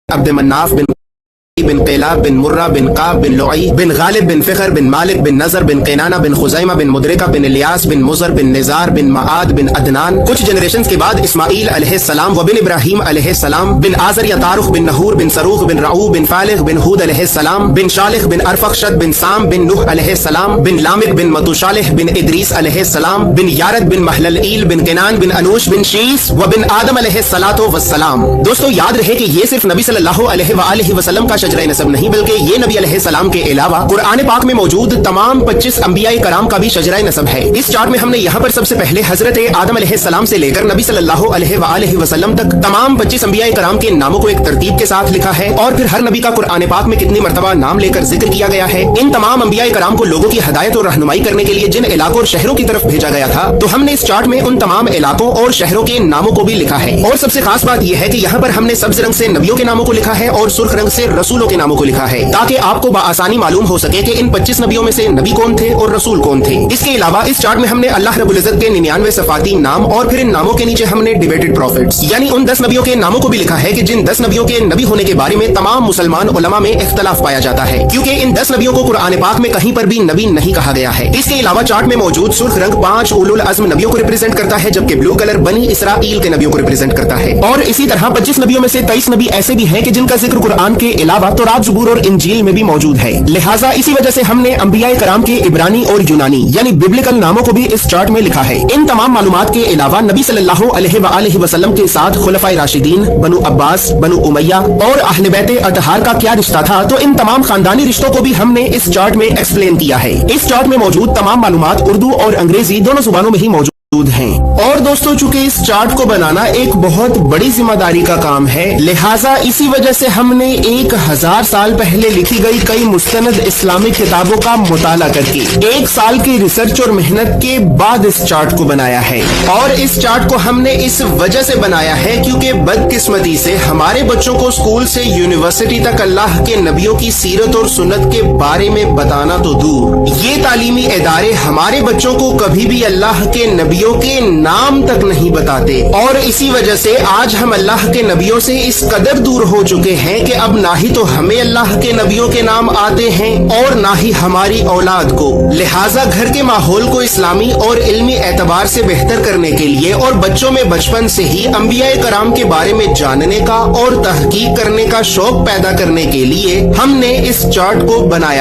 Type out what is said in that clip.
عبد مناف بن قیلاب بن مرہ بن قاب بن لعی بن غالب بن فخر بن مالک بن نظر بن قینانہ بن خزیمہ بن مدرکہ بن الیاس بن مزر بن نزار بن معاد بن عدنان. کچھ جنریشنز کے بعد اسماعیل علیہ السلام و بن ابراہیم علیہ السلام بن آزر یا تارخ بن نحور بن سروخ بن رعو بن فالغ بن ہود علیہ السلام بن شالخ بن ارفخشد بن سام بن نوح علیہ السلام بن لامک بن متوشالح بن ادریس علیہ السلام بن یارد بن محللئیل بن کنان بن انوش بن شیس و بن آدم علیہ السلام. دوستو یاد رہے کہ یہ صرف نبی صلی اللہ علیہ وآلہ وسلم کا شجرہ نسب نہیں بلکہ یہ نبی علیہ السلام کے علاوہ قرآن پاک میں موجود تمام 25 انبیاء کرام کا بھی شجرہ نسب ہے. اس چارٹ میں ہم نے یہاں پر سب سے پہلے حضرت آدم علیہ السلام سے لے کر نبی صلی اللہ علیہ وآلہ وسلم تک تمام 25 انبیاء کرام کے ناموں کو ایک ترتیب کے ساتھ لکھا ہے اور پھر ہر نبی کا قرآن پاک میں کتنی مرتبہ نام لے کر ذکر کیا گیا ہے. ان تمام انبیاء کرام کو لوگوں کی ہدایت اور رہنمائی کرنے کے لیے جن علاقوں اور شہروں کی طرف بھیجا گیا تھا تو ہم نے اس چارٹ میں ان تمام علاقوں اور شہروں کے ناموں کو بھی لکھا ہے. اور سب سے خاص بات یہ ہے کہ یہاں پر ہم نے سبز رنگ سے نبیوں کے ناموں کو لکھا ہے اور سرخ رنگ سے رسولوں کے ناموں کو لکھا ہے تاکہ آپ کو بآسانی معلوم ہو سکے کہ ان 25 نبیوں میں سے نبی کون تھے اور رسول کون تھے. اس کے علاوہ اس چارٹ میں ہم نے اللہ رب العزت کے 99 صفاتی نام اور پھر ان ناموں کے نیچے ہم نے ڈیبیٹڈ پروفٹس یعنی ان 10 نبیوں کے ناموں کو بھی لکھا ہے کہ جن 10 نبیوں کے نبی ہونے کے بارے میں تمام مسلمان علماء میں اختلاف پایا جاتا ہے کیونکہ ان 10 نبیوں کو قرآن پاک میں کہیں پر بھی نبی نہیں کہا گیا ہے. اس کے علاوہ چارٹ میں موجود سرخ رنگ 5 اولو العزم نبیوں کو ریپرزینٹ کرتا ہے جبکہ بلو کلر بنی اسرائیل کے نبیوں کو ریپرزینٹ کرتا ہے. اور اسی طرح 25 نبیوں میں سے 23 نبی ایسے بھی ہیں کہ جن کا ذکر قرآن کے علاوہ تورات زبور اور انجیل میں بھی موجود ہے. لہٰذا اسی وجہ سے ہم نے انبیاء کرام کے عبرانی اور یونانی یعنی ببلکل ناموں کو بھی اس چارٹ میں لکھا ہے. ان تمام معلومات کے علاوہ نبی صلی اللہ علیہ وآلہ وسلم کے ساتھ خلفائے راشدین بنو عباس بنو امیہ اور اہل بیت اطہار کا کیا رشتہ تھا تو ان تمام خاندانی رشتوں کو بھی ہم نے اس چارٹ میں ایکسپلین کیا ہے. اس چارٹ میں موجود تمام معلومات اردو اور انگریزی دونوں زبانوں میں ہی موجود ہیں. اور دوستو چونکہ اس چارٹ کو بنانا ایک بہت بڑی ذمہ داری کا کام ہے لہٰذا اسی وجہ سے ہم نے 1000 سال پہلے لکھی گئی کئی مستند اسلامک کتابوں کا مطالعہ کر کے 1 سال کی ریسرچ اور محنت کے بعد اس چارٹ کو بنایا ہے. اور اس چارٹ کو ہم نے اس وجہ سے بنایا ہے کیونکہ بدقسمتی سے ہمارے بچوں کو اسکول سے یونیورسٹی تک اللہ کے نبیوں کی سیرت اور سنت کے بارے میں بتانا تو دور یہ تعلیمی ادارے ہمارے بچوں کو کبھی بھی اللہ کے نبیوں کے نام تک نہیں بتاتے. اور اسی وجہ سے آج ہم اللہ کے نبیوں سے اس قدر دور ہو چکے ہیں کہ اب نہ ہی تو ہمیں اللہ کے نبیوں کے نام آتے ہیں اور نہ ہی ہماری اولاد کو. لہٰذا گھر کے ماحول کو اسلامی اور علمی اعتبار سے بہتر کرنے کے لیے اور بچوں میں بچپن سے ہی انبیاء کرام کے بارے میں جاننے کا اور تحقیق کرنے کا شوق پیدا کرنے کے لیے ہم نے اس چارٹ کو بنایا.